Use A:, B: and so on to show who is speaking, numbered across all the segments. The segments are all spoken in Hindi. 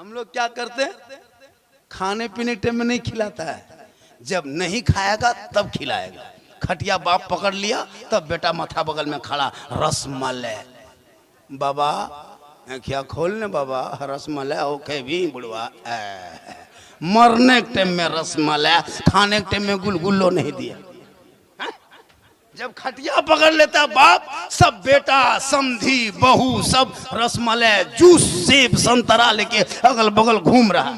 A: हम लोग क्या करते हैं, खाने पीने टाइम में नहीं खिलाता है, जब नहीं खाएगा तब खिलाएगा। खटिया बाप पकड़ लिया तब बेटा माथा बगल में खड़ा, रसमलाई बाबा क्या खोलने बाबा, रसमलाई ओके भी बुढ़वा। मरने के टाइम में रसमलाई, खाने के टाइम में गुलगुल्लो नहीं दिया। जब खटिया पकड़ लेता बाप, सब बेटा समधी बहू सब रसमलाई जूस सेब संतरा लेके अगल बगल घूम रहा।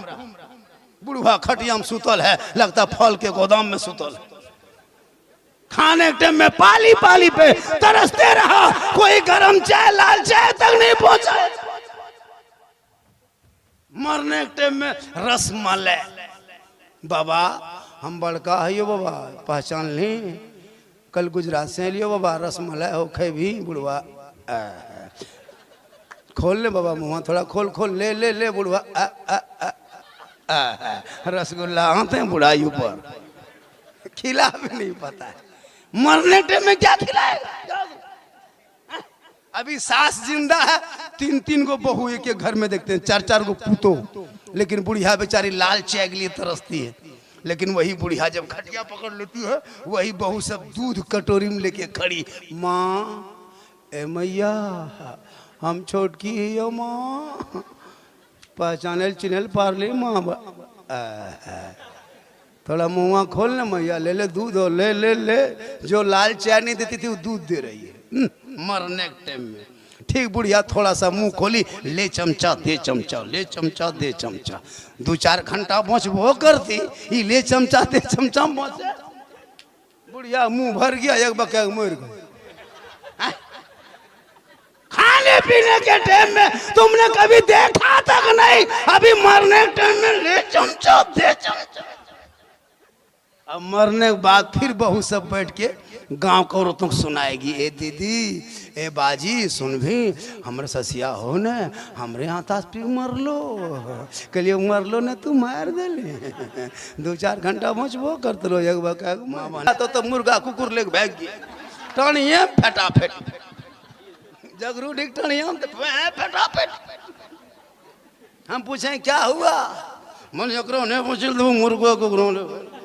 A: बुढ़वा खटिया में सुतल है, लगता फल के गोदाम में सुतल है। खाने के टाइम में पाली पाली पे तरसते रहा, कोई गरम चाय लाल चाय तक नहीं पहुंचा। मरने के टाइम में रसमलाई बाबा हम बड़का है यो बाबा, पहचान ली कल गुजरात से लियो बाबा, रसमलाई हो खे भी बुढ़वा। खोल ले बाबा मुँह थोड़ा खोल खोल, ले ले ले बुढ़वा। रसगुल्ला आते हैं बुढ़ाई ऊपर, खिला भी नहीं पता है। मरने टाइम में क्या खिलाएगा। अभी सास जिंदा है, तीन तीन को बहू एक एक घर में देखते हैं, चार चार को पूतो, लेकिन बुढ़िया बेचारी लाल चाय के लिए तरसती है। लेकिन वही बुढ़िया जब खटिया पकड़ लेती है, वही बहू सब दूध कटोरी में लेके खड़ी, माँ ए मैया हम छोटकी यो माँ, पहचानल चिन्हल पार ले माँ। थोड़ा मुँह खोल ना मैया, ले ले दूध हो, ले ले ले। जो लाल चाय नहीं देती थी वो दूध दे रही है। मरने के टाइम में ठीक बुढ़िया थोड़ा सा मुंह खोली, ले चमचा दे चमचा, ले चमचा दे चमचा। 2-4 घंटा पहुँच वो करती, ये ले चमचा दे चमचा पहुँचे। बुढ़िया मुंह भर गया, एक बके मर गई। खाने पीने के टाइम में तुमने कभी देखा तक नहीं, अभी मरने के टाइम में ले चमचा दे चमचा। अब मरने के बाद फिर बहू सब बैठ के गांव को औरतों को सुनाएगी, ए दीदी ए बाजी सुन भी, हमरे ससिया हो न हमरे यहाँ तास पी मर लो, कलिए मर लो न तू मार दे ले। 2-4 घंटा पहुँचबो करते लो, एक बका माँ तो मुर्गा कुकुर लेके भाग गया। टणिए फटाफट जगरू डिग टणिया फटाफट। हम पूछे क्या हुआ, मन एकरो ने पूछल तो मुर्गा कुकुरों ले।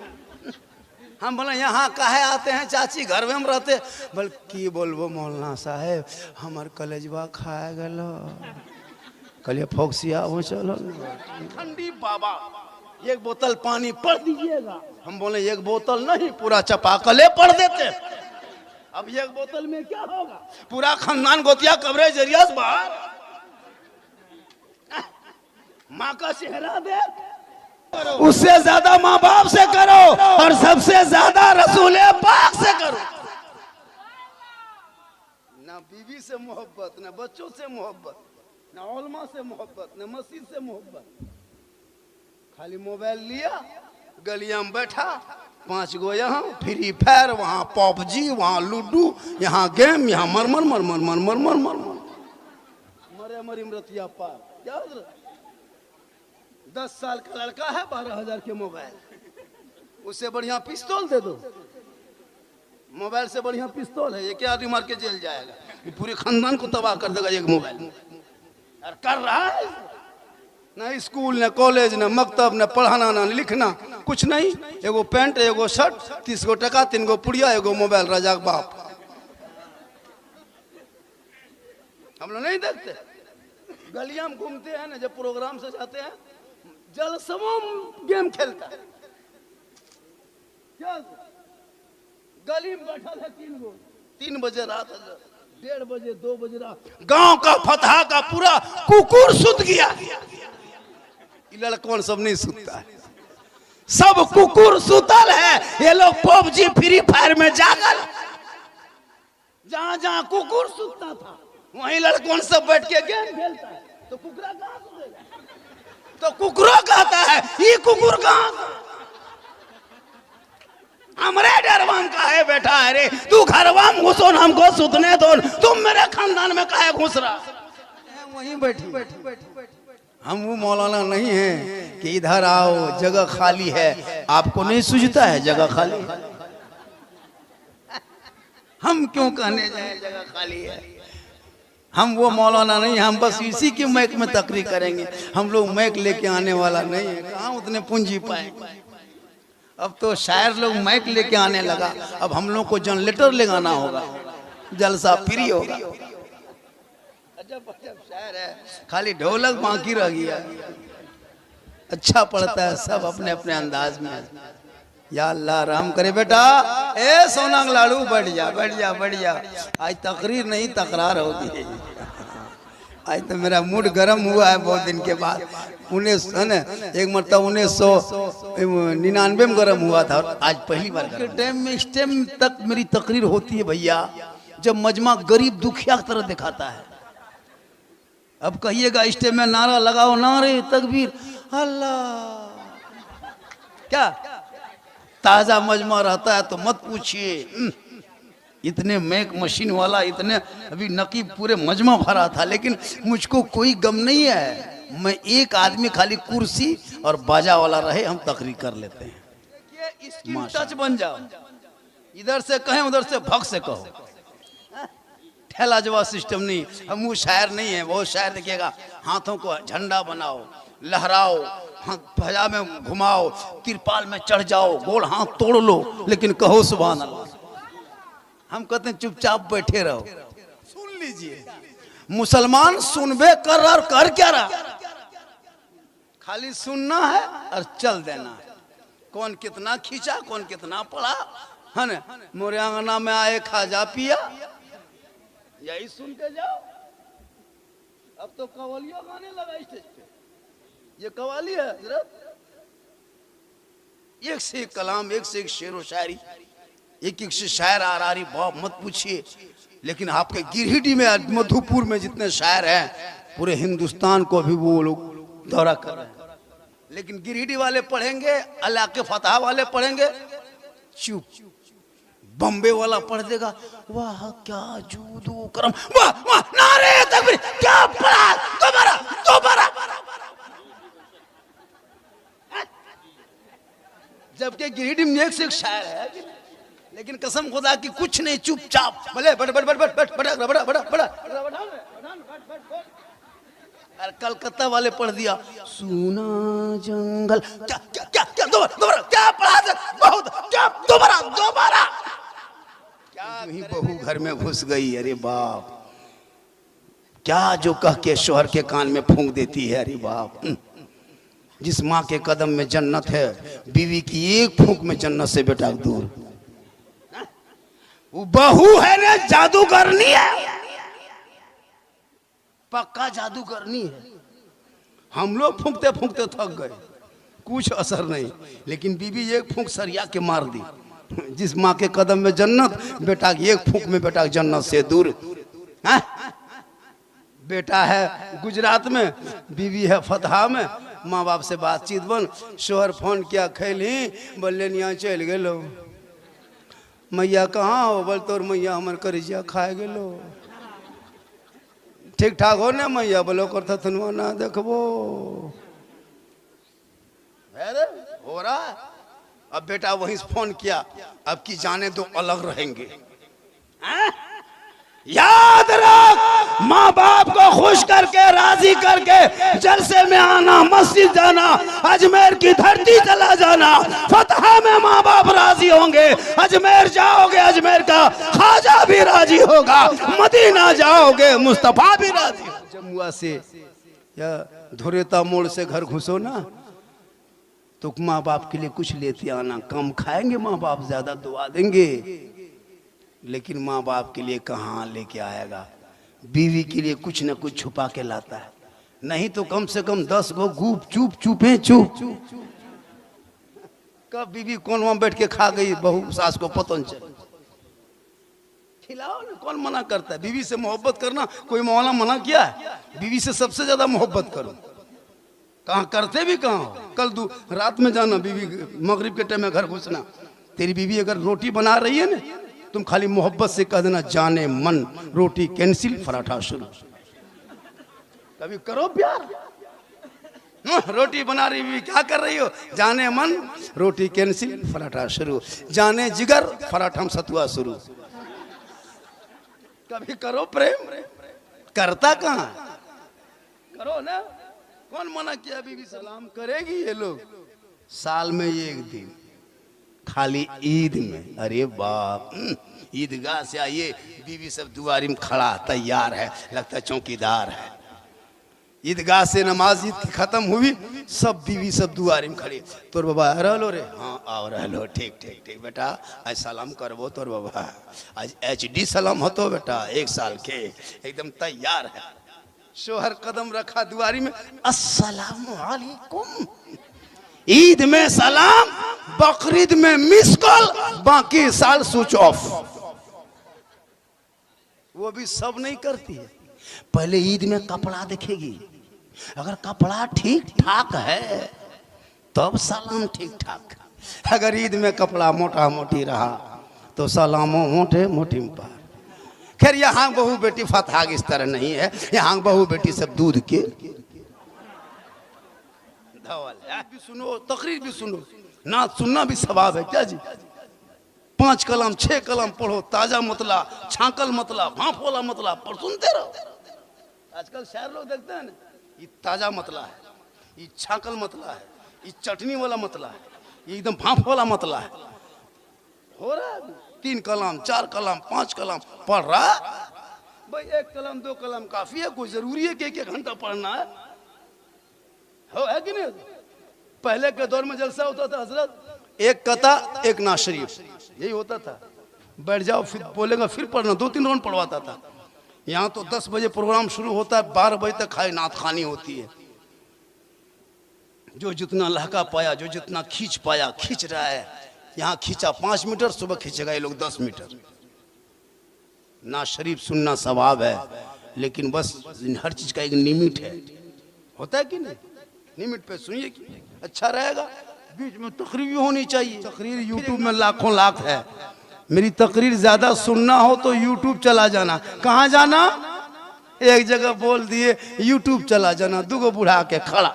A: हम बोले यहाँ काहे आते हैं चाची, घर में हम रहते। बोल की बोलबो मौलाना साहेब, हमार कलेजवा खाए गलो, कलिए फोक्सिया हो चलो ठंडी बाबा, एक बोतल पानी पड़ दीजिएगा। हम बोले एक बोतल नहीं, पूरा चापाकले पड़ देते। अब एक बोतल में क्या होगा, पूरा खानदान गोतिया कवरेज एरिया से बाहर। माँ का चेहरा देख, उससे ज्यादा माँ बाप से करो और सबसे ज्यादा रसूल पाक से करो। ना बीवी से मोहब्बत, ना बच्चों से मोहब्बत, ना उलमा से मोहब्बत, ना मस्जिद से मोहब्बत। खाली मोबाइल लिया, गलिया में बैठा, 5 गो यहाँ फ्री फायर, वहाँ पबजी, वहाँ लूडो, यहाँ गेम, यहाँ मरमर मरमर मरमर मरमर मरे मरी मरतिया पार। याद रख, 10 साल का लड़का है, 12,000 के मोबाइल, उससे बढ़िया पिस्तौल दे दो। मोबाइल से बढ़िया पिस्तौल है, ये क्या आदमी मार के जेल जाएगा, ये पूरे खानदान को तबाह कर देगा एक मोबाइल। और कर रहा है ना, स्कूल न कॉलेज न मकतब न पढ़ाना न लिखना कुछ नहीं, एगो पैंट एगो शर्ट, 30 गो टका, 3 गो पुड़िया, एगो मोबाइल, राजा बाप। हम लोग नहीं देखते, गलियां में घूमते हैं ना, जब प्रोग्राम से जाते हैं, जल समूह गेम खेलता है। क्या गली में बैठा है 3 गो, 3 बजे रात, 1:30 बजे 2 बजे रात, गांव का फतहा का पूरा कुकुर सुत गया। लड़कों सब नहीं सुतता है, सब कुकुर सुतल है। ये लोग पबजी फ्री फायर में जागल, जहां जहां कुकुर सुतता था वहीं लड़कों सब बैठ के गेम खेलता है। तो कुकरा कहां सुतेगा, तो कुकुरो कहता है ये कुकुर कहां, हमरे डरवाम का है बैठा है रे, तू घरवाम घुसो न हमको सुतने दो, तुम मेरे खानदान में काहे घुस रहा। वहीं बैठी। हम वो मौलाना नहीं है कि इधर आओ जगह खाली है, आपको नहीं सूझता है जगह खाली है। हम क्यों कहने जाए जगह खाली है। हम वो मौलाना नहीं, हम बस इसी की मैक में तकरीर करेंगे। हम लोग मैक लेके आने वाला नहीं है, कहाँ उतने पूंजी पाएंगे। अब तो शायर लोग मैक लेके आने लगा, अब हम लोग को जनरेटर लगाना होगा, जलसा फ्री होगा। अजब अजब शायर है, खाली ढोलक बाकी रह गया। अच्छा पढ़ता है सब अपने अपने अंदाज में। या अल्लाह रहम करे बेटा। ए सोनांग लाड़ू बैठ जा बैठ जा बैठ जा। आज तकरीर नहीं तकरार होगी। आज तो मेरा मूड गर्म हुआ है बहुत दिन के बाद। 19 मरतब 1999 में गर्म हुआ था और आज पहली बार के टाइम में इस टाइम तक मेरी तकरीर होती है भैया जब मजमा गरीब दुखिया की तरह दिखाता है। अब कहिएगा इस टाइम में नारा लगाओ, नारे तकबीर अल्लाह, क्या ताजा मजमा रहता है तो मत पूछिए। इतने मैक मशीन वाला, इतने अभी नकीब पूरे मजमा भरा था, लेकिन मुझको कोई गम नहीं है। मैं एक आदमी खाली कुर्सी और बाजा वाला रहे, हम तकरीर कर लेते हैं। देखिए इसकी टच बन जाओ, इधर से कहें उधर से भग से कहो। ठेला जवाब सिस्टम नहीं। हम वो शायर नहीं है। बहुत शायर देखिएगा हाथों को झंडा बनाओ, लहराओ, फजा में घुमाओ, तिरपाल में चढ़ जाओ, गोल हाथ तोड़ लो, लेकिन कहो सुभान अल्लाह। हम कहते हैं चुपचाप बैठे रहो। सुन लीजिए, मुसलमान सुनबे कर और कर क्या रहा, खाली सुनना है और चल देना है। कौन कितना खींचा, कौन कितना पढ़ा, है ना। मोरे आंगना में आए खाजा पिया, यही सुन के जाओ। अब तो कवालिया गाने लगा स्टेज पे। ये कवाली है हजरत, एक से एक कलाम, एक से एक शेर व शायरी, एक एक से शायर आ रही बाप मत पूछिए। लेकिन आपके गिरिडीह में, मधुपुर में जितने शायर हैं, पूरे हिंदुस्तान को भी वो लोग दौरा कर रहे हैं। लेकिन गिरिडीह वाले पढ़ेंगे, अल्लाह के फतह वाले पढ़ेंगे चुप, बम्बे वाला पढ़ देगा वाह क्या जूदू करम, वाह वाह नारे तकबीर, क्या पढ़ा दोबारा दोबारा। जबकि गिरिडीह में एक से एक शायर है, लेकिन कसम खुदा की कुछ नहीं, चुपचाप भले बड़ बड़ बड़ बड़ बड़ बड़ा बड़ा बड़ा बड़ा। और कलकत्ता वाले पढ़ दिया सुना जंगल, क्या क्या क्या क्या दोबारा दोबारा, क्या पढ़ा बहुत, क्या दोबारा दोबारा। क्या ही बहू घर में घुस गई, अरे बाप, क्या जो कह के शोहर के कान में फूंक देती है, अरे बाप। जिस माँ के कदम में जन्नत है, बीवी की एक फूंक में जन्नत से बेटा दूर। वो बहू है ना जादू करनी है, पक्का जादू करनी है। हम लोग फूंकते फूंकते थक गए, कुछ असर नहीं, लेकिन बीबी एक फूंक सरिया के मार दी। जिस माँ के कदम में जन्नत, बेटा एक फूंक में बेटा जन्नत से दूर। है? बेटा है गुजरात में, बीवी है फतहा में। माँ बाप से बातचीत बन, शोहर फोन किया, खैली बोले यहाँ चल गेलो। मैया कहाँ हो, बोल तोर मैया हमर करिया खाए गेलो। ठीक ठाक हो ना मैया, बोलो करता थनवा ना देखबो। अरे हो रहा है। अब बेटा वहीं से फोन किया, अब की जाने दो अलग रहेंगे। याद रख, माँ बाप को खुश करके राजी करके जलसे में आना, मस्जिद जाना, अजमेर की धरती चला जाना। फतहा में माँ बाप राजी होंगे, अजमेर जाओगे अजमेर का ख्वाजा भी राजी होगा, मदीना जाओगे मुस्तफा भी राजी। जमुआ से या धुरेता मोड़ से घर घुसो ना, तो माँ बाप के लिए कुछ लेते आना। कम खाएंगे माँ बाप, ज्यादा दुआ देंगे, लेकिन माँ बाप के लिए कहाँ लेके आएगा। बीवी के लिए कुछ न कुछ छुपा के लाता है, नहीं तो कम से कम 10 गो गुप चुप चुपे चुप। कब बीवी कौन वहां बैठ के खा गई, बहू सास को पता नहीं चले। खिलाओ ना, कौन मना करता है। बीवी से मोहब्बत करना कोई मौला मना किया है? बीवी से सबसे ज्यादा मोहब्बत करो। कहाँ करते भी कहाँ। कल रात में जाना, बीवी मगरिब के टाइम में घर घुसना। तेरी बीवी अगर रोटी बना रही है ना, तुम खाली मोहब्बत से कह देना जाने मन रोटी कैंसिल पराठा शुरू। कभी करो प्यार। रोटी बना रही भी क्या कर रही हो, जाने मन रोटी कैंसिल पराठा शुरू, जाने जिगर पराठा सतुआ शुरू। कभी करो प्रेम। करता कहाँ? करो ना, कौन मना किया? बीवी सलाम करेगी ये लोग साल में एक दिन, खाली ईद में। अरे बाप, ईदगाह से आइए, बीवी सब दुआरी में खड़ा तैयार है, लगता है चौकीदार है। ईदगाह से नमाज ईद की खत्म हुई, सब बीवी सब दुआरी में खड़ी। तोर बाबा रहलो रे? हाँ आओ रहलो, ठीक ठीक ठीक बेटा, आज सलाम करबो तोर बाबा, आज HD सलाम होतो बेटा, 1 साल के, एकदम तैयार है। शोहर कदम रखा दुआरी में, अस्सलामु अलैकुम। ईद में सलाम, बकरीद में मिस कॉल, बाकी साल स्विच ऑफ। वो भी सब नहीं करती है। पहले ईद में कपड़ा देखेगी, अगर कपड़ा ठीक ठाक है तब सलाम ठीक ठाक। अगर ईद में कपड़ा मोटा मोटी रहा तो सलामो मोटे मोटी पर। खैर यहाँ बहू बेटी फतहाग इस तरह नहीं है, यहाँ बहू बेटी सब दूध के धवल। भी सुनो, तकरीर भी सुनो, नात सुनना भी सवाब है क्या जी? 5 कलम 6 कलम पढ़ो, ताजा मतला, छाकल मतला, भाप वाला मतला पर सुनते रहो। आजकल शायर लोग देखते हैं ना, ये ताजा मतला है, ये छाकल मतला है, ये चटनी वाला मतला है, ये एकदम भाप वाला मतला है। हो रहा है 3 कलम 4 कलम 5 कलम पढ़ रहा भाई। 1 कलम 2 कलम काफी है, कोई जरूरी है कि 1 घंटा पढ़ना है? हो है कि नहीं? पहले के दौर में जलसा होता था हजरत, 1 कता 1 नाज शरीफ, यही होता था। बैठ जाओ, फिर बोलेगा, फिर पढ़ना, 2-3 राउंड पढ़वाता था। यहाँ तो 10 बजे प्रोग्राम शुरू होता है, 12 बजे तक खाली नात खानी होती है। जो जितना लहका पाया, जो जितना खींच पाया खींच रहा है। यहाँ खींचा 5 मीटर, सुबह खींचेगा ये लोग 10 मीटर। नाज शरीफ सुनना सवाब है, लेकिन बस हर चीज का एक लिमिट है, होता है कि नहीं? लिमिट पे सुनिए कि अच्छा रहेगा। बीच में तकरीर भी होनी चाहिए। तकरीर यूट्यूब में लाखों लाख है। मेरी तकरीर ज्यादा सुनना हो तो यूट्यूब चला जाना। कहाँ जाना? एक जगह बोल दिए यूट्यूब चला जाना। 2 बूढ़ा के खड़ा,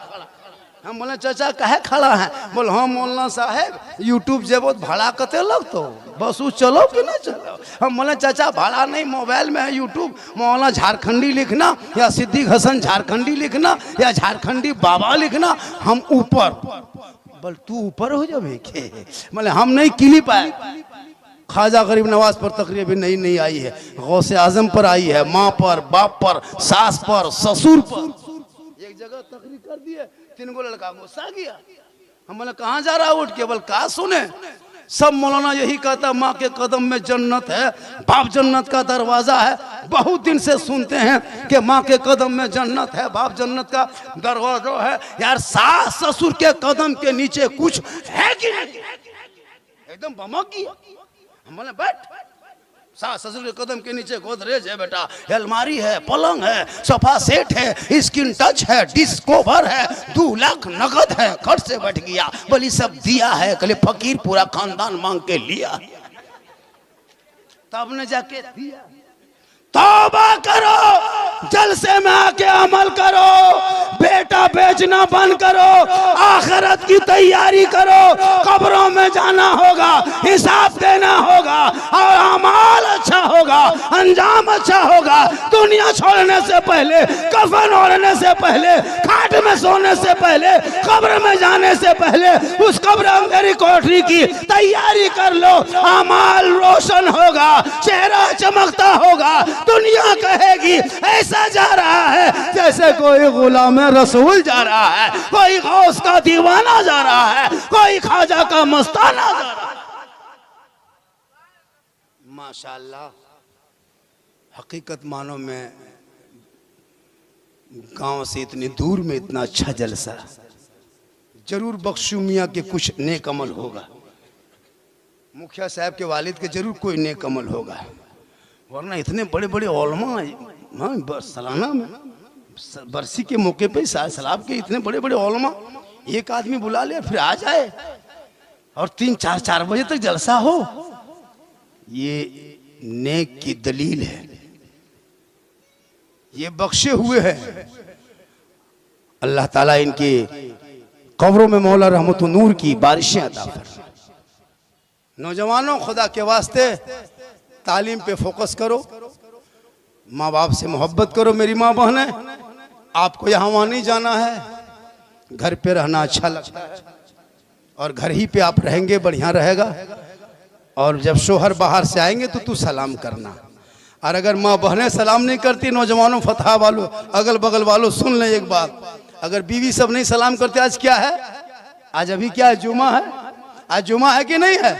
A: हम बोले चाचा काहे खड़ा है? बोल हाँ मौलाना साहेब, यूट्यूब जेबो भाड़ा कते लगतो, बस वो चलो कि ना चलो? हम बोले चाचा भाड़ा नहीं, मोबाइल में है यूट्यूब, मौलाना झारखंडी लिखना या सिद्दीक हसन झारखंडी लिखना या झारखंडी बाबा लिखना, हम ऊपर। बोल तू ऊपर हो जाए के? बोले हम नहीं क्लिप आए। ख्वाजा गरीब नवाज पर तकरीर भी नहीं आई है, गौसे आजम पर आई है, माँ पर, बाप पर, सास पर, ससुर पर। एक जगह तकरीर कर दिए, 3 गो लड़का गुस्सा गया। हम बोले कहाँ जा रहा उठ के? बोल कहा सुने, सब मौलाना यही कहता माँ के कदम में जन्नत है, बाप जन्नत का दरवाजा है। बहुत दिन से सुनते हैं कि माँ के कदम में जन्नत है, बाप जन्नत का दरवाजा है। यार सास ससुर के कदम के नीचे कुछ है कि नहीं? एकदम बमक गया। हम बोले बैठ, सास ससुर के कदम के नीचे गोदरेज है बेटा, अलमारी है, पलंग है, सोफा सेट है, स्किन टच है, डिश कवर है, 2 लाख नगद है। घर से बैठ गया, बोली सब दिया है, कल फकीर पूरा खानदान मांग के लिया, तब ने जाके दिया। तौबा करो, जलसे में आके अमल करो, बेटा बेचना बंद करो, आखिरत की तैयारी करो। कब्रों में जाना होगा, हिसाब देना होगा, और अमाल अच्छा होगा, अंजाम अच्छा होगा। दुनिया छोड़ने से पहले, कफन ओढ़ने से पहले, खाट में सोने से पहले, कब्र में जाने से पहले उस कब्र अंधेरी कोठरी की तैयारी कर लो। अमाल रोशन होगा, चेहरा चमकता होगा, दुनिया कहेगी ऐसा जा रहा है जैसे कोई गुलाम रसूल जा रहा है, कोई गौस का दीवाना जा रहा है, कोई ख्वाजा का मस्ताना जा रहा है। माशाअल्लाह, हकीकत मानो में गांव से इतनी दूर में इतना अच्छा जलसा, जरूर बख्शू मियाँ के कुछ नेक अमल होगा, मुखिया साहब के वालिद के जरूर कोई नेक अमल होगा, वरना इतने बड़े बड़े उलमा सालाना में बरसी के मौके पे सलाब के इतने बड़े बड़े उलमा, एक आदमी बुला लिया फिर आ जाए और 3-4 बजे तक जलसा हो, ये नेक की दलील है, ये बख्शे हुए हैं। अल्लाह ताला इनके कब्रों में मौला रहमत व नूर की बारिशें अता फरमाए। नौजवानों, खुदा के वास्ते तालीम पे फोकस करो, माँ बाप से मोहब्बत करो मेरी माँ बहने। आपको यहाँ वहाँ नहीं जाना है, घर पे रहना अच्छा लगता है और घर ही पे आप रहेंगे बढ़िया रहेगा। और जब शोहर बाहर से आएंगे तो तू सलाम करना। और अगर माँ बहनें सलाम नहीं करती, नौजवानों फतहा वालों अगल बगल वालों सुन लें एक बात, अगर बीवी सब नहीं सलाम करते, आज क्या है, आज अभी क्या है, जुमा है, आज जुमा है कि नहीं है,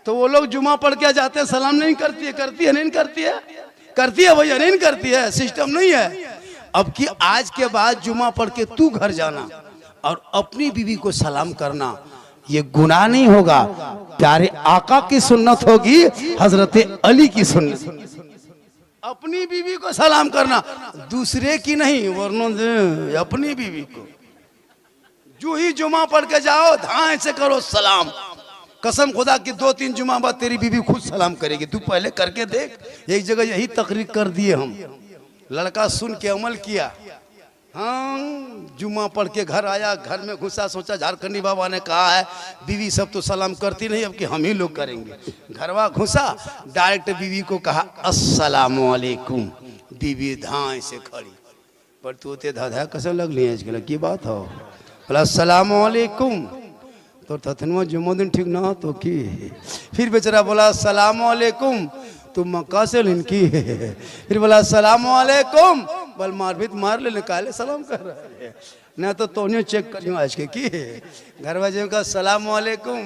A: तो वो लोग जुमा पढ़ के जाते हैं, सलाम नहीं करती है, करती है नहीं करती है, करती है भैया नहीं करती है, सिस्टम नहीं है। अब कि आज के बाद जुमा पढ़ के तू घर जाना और अपनी बीवी को सलाम करना, ये गुनाह नहीं होगा, प्यारे आका की सुन्नत होगी, हजरत अली की सुन्नत। अपनी बीवी को सलाम करना, दूसरे की नहीं, वरना अपनी बीवी को जो ही जुमा पढ़ के जाओ धाए से करो सलाम। कसम खुदा की 2-3 जुमा बाद तेरी बीवी खुद सलाम करेगी, तू पहले करके देख। एक जगह यही तकरीर कर दिए हम, लड़का सुन के अमल किया, हाँ जुमा पढ़ के घर आया, घर में घुसा, सोचा झारखंडी बाबा ने कहा है बीवी सब तो सलाम करती नहीं, अब कि हम ही लोग करेंगे। घरवा घुसा, डायरेक्ट बीवी को कहा अस्सलामु अलैकुम। बीवी धाए से खड़ी, पर तू ते धाधा कैसे लगली है, की बात हो, बोला अस्सलामु अलैकुम। तो तथनुआ जुम्मा दिन ठीक ना तो की, फिर बेचारा बोला अस्सलामु अलैकुम, तुम मक्का से लिनकी है, फिर बोला अस्सलामु अलैकुम, बल मार भी मार ले, निकाले सलाम कर रहा है ना, तो तोनियो चेक करियो आज के की घर वाले का अस्सलामु अलैकुम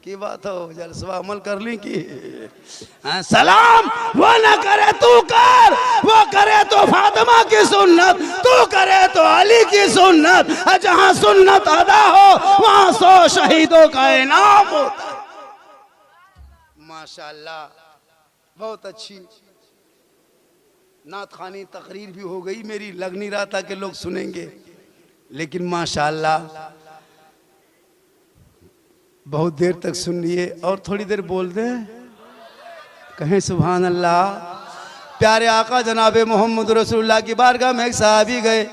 A: की बात हो, जलसवा अमल कर ली की सलाम वो ना करे तू कर, वो करे तो फातिमा की सुन्नत, तू करे तो अली की सुन्नत, जहां सुन्नत अदा हो वहां 100 शहीदों का इनाम होता है। माशाअल्लाह, बहुत अच्छी नात खानी तकरीर भी हो गई मेरी, लग नहीं रहा था कि लोग सुनेंगे, लेकिन माशाअल्लाह बहुत देर तक सुन लिए। और थोड़ी देर बोल दे, कहें सुभान अल्लाह। प्यारे आका जनाबे मोहम्मद रसूलुल्लाह की बारगाह में एक सहाबी गए,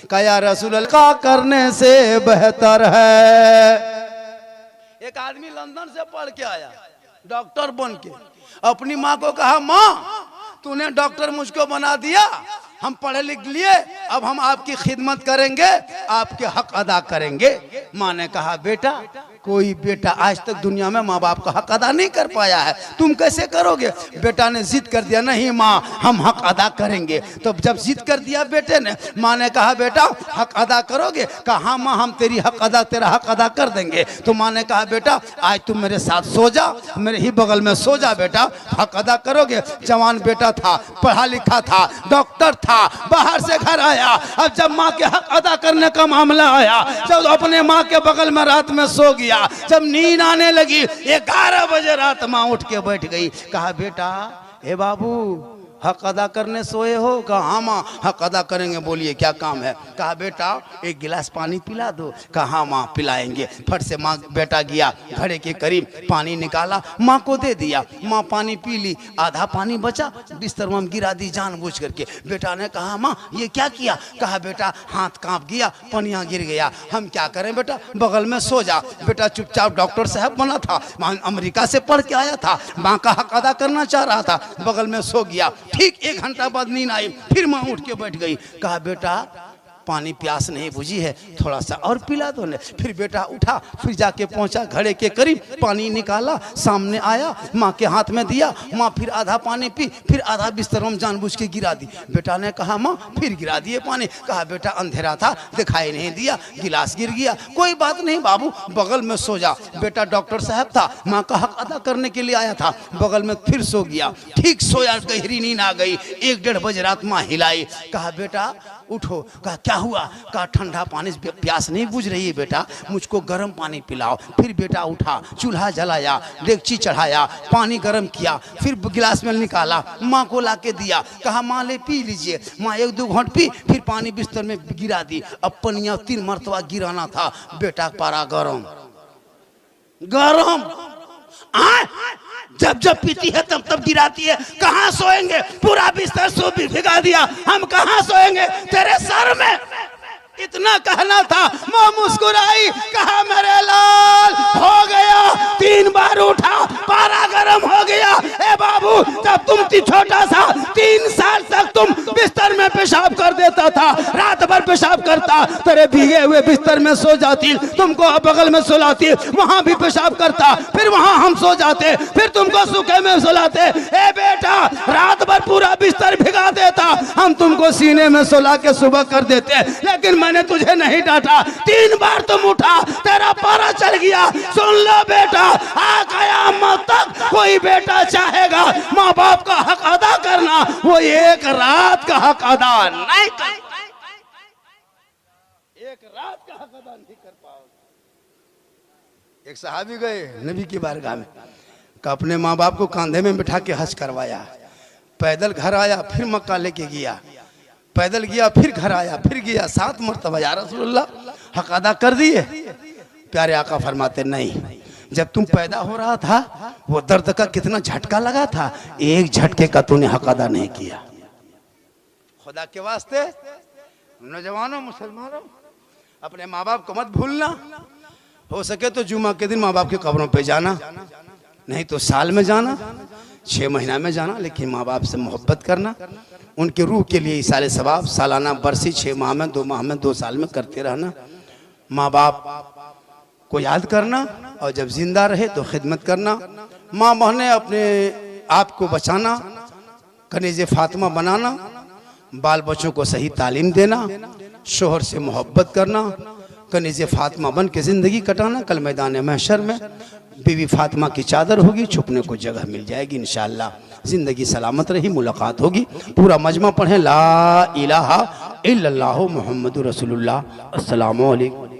A: कहा या रसूल अल्लाह करने से बेहतर है। एक आदमी लंदन से पढ़ के आया डॉक्टर बन के, अपनी माँ को कहा माँ तूने डॉक्टर मुझको बना दिया, हम पढ़े लिख लिए, अब हम आपकी खिदमत करेंगे, आपके हक अदा करेंगे। माँ ने कहा बेटा कोई बेटा आज तक दुनिया में माँ बाप का हक अदा नहीं कर पाया है, तुम कैसे करोगे। बेटा ने जिद कर दिया, नहीं माँ हम हक अदा करेंगे। तो जब जिद कर दिया बेटे ने, माँ ने कहा बेटा हक अदा करोगे, कहा हाँ माँ हम तेरा हक अदा कर देंगे। तो माँ ने कहा बेटा आज तुम मेरे साथ सो जा, मेरे ही बगल में सो जा बेटा, हक अदा करोगे। जवान बेटा था, पढ़ा लिखा था, डॉक्टर था, बाहर से घर आया। अब जब माँ के हक अदा करने का मामला आया, जब अपने माँ के बगल में रात में सो गया, जब नींद आने लगी 11 बजे रात माँ उठ के बैठ गई, कहा बेटा हे बाबू हक अदा करने सोए हो, कहा हाँ माँ हक अदा करेंगे, बोलिए क्या काम है। कहा बेटा एक गिलास पानी पिला दो, कहा हाँ माँ पिलाएंगे। फट से माँ बेटा गया घड़े के करीब, पानी निकाला माँ को दे दिया, माँ पानी पी ली, आधा पानी बचा बिस्तर में गिरा दी जानबूझ करके। बेटा ने कहा माँ ये क्या किया, कहा बेटा हाथ कांप गया, पनिया गिर गया, हम क्या करें बेटा, बगल में सो जा। बेटा चुपचाप डॉक्टर साहब बना था, अमेरिका से पढ़ के आया था, माँ का हक अदा करना चाह रहा था, बगल में सो गया। ठीक 1 घंटा बाद नींद आई, फिर माँ उठ के बैठ गई, कहा बेटा पानी प्यास नहीं बुझी है, थोड़ा सा और पिला दो ने। फिर बेटा उठा, फिर जाके पहुंचा घड़े के करीब, पानी निकाला, सामने आया, माँ के हाथ में दिया, माँ फिर आधा पानी पी, फिर आधा बिस्तर में जानबूझ के गिरा दी। बेटा ने कहा माँ फिर गिरा दिए पानी, कहा बेटा अंधेरा था दिखाई नहीं दिया, गिलास गिर गया, कोई बात नहीं बाबू बगल में सो जा। बेटा डॉक्टर साहब था, माँ का हक अदा करने के लिए आया था, बगल में फिर सो गया। ठीक सोया, गहरी नींद आ गई, 1-1.5 बजे रात माँ हिलाई, कहा बेटा उठो, कहा क्या हुआ, कहा ठंडा पानी से प्यास नहीं बुझ रही है बेटा, मुझको गर्म पानी पिलाओ। फिर बेटा उठा, चूल्हा जलाया, डेगची चढ़ाया, पानी गर्म किया, फिर गिलास में निकाला, माँ को ला के दिया, कहा माँ ले पी लीजिए। माँ 1-2 घंट पी, फिर पानी बिस्तर में गिरा दी। अब पनिया 3 मरतबा गिराना था, बेटा पारा गरम गरम जब जब पीती है तब तब गिराती है, कहाँ सोएंगे, पूरा बिस्तर सो भिगा दिया, हम कहाँ सोएंगे तेरे सर में। इतना कहना था, माँ मुस्कुराई, कहा मेरे लाल हो गया, 3 बार उठा, पारा गर्म हो गया, ए बाबू बाबू जब तुम छोटा सा 3 साल तक तुम बिस्तर में पेशाब कर देता था, रात भर पेशाब करता, तेरे भीगे हुए बिस्तर में सो जाती, तुमको बगल में सुलाती, वहां भी पेशाब करता, फिर वहां हम सो जाते, फिर तुमको सूखे में सुलाते। ए बेटा रात भर पूरा बिस्तर भिगा देता, हम तुमको सीने में सुला के सुबह कर देते, लेकिन मैंने तुझे नहीं डांटा। 3 बार तुम उठा, तेरा पारा चल गया। सुन लो बेटा, आ कयामत तक कोई बेटा चाहेगा माँ बाप का हक अदा करना, वो एक रात का हक अदा नहीं कर, एक रात का हक अदा नहीं कर पाओगे। एक सहाबी गए नबी की बारगाह में, का अपने माँ बाप को कंधे में बिठा के हज करवाया, पैदल घर आया, फिर मक्का लेके गया, पैदल गया, फिर घर आया, फिर गया, 7 मरतबा या रसूलुल्लाह हक अदा कर दिए। प्यारे आका फरमाते नहीं, जब तुम पैदा हो रहा था वो दर्द का कितना झटका लगा था, एक झटके का तूने हक अदा नहीं किया। खुदा के वास्ते नौजवानों मुसलमानों अपने माँ बाप को मत भूलना। हो सके तो जुमा के दिन माँ बाप की कब्रों पे जाना, नहीं तो साल में जाना, 6 महीना में जाना, लेकिन माँ बाप से मोहब्बत करना, उनके रूह के लिए इसाले सवाब सालाना बरसी 6 माह में, 2 माह में, 2 साल में करते रहना। माँ बाप को याद करना और जब जिंदा रहे तो खिदमत करना। माँ बहने अपने आप को बचाना, कनीज़े फातिमा बनाना, बाल बच्चों को सही तालीम देना, शोहर से मोहब्बत करना, कनीज़े फातिमा बन के ज़िंदगी कटाना। कल मैदान महशर में बीवी फातिमा की चादर होगी, छुपने को जगह मिल जाएगी इंशाअल्लाह। ज़िंदगी सलामत रही, मुलाकात होगी। पूरा मजमा पढ़ें ला इलाहा इल्लल्लाहु मुहम्मदुर रसूलुल्लाह। अस्सलामु अलैकुम।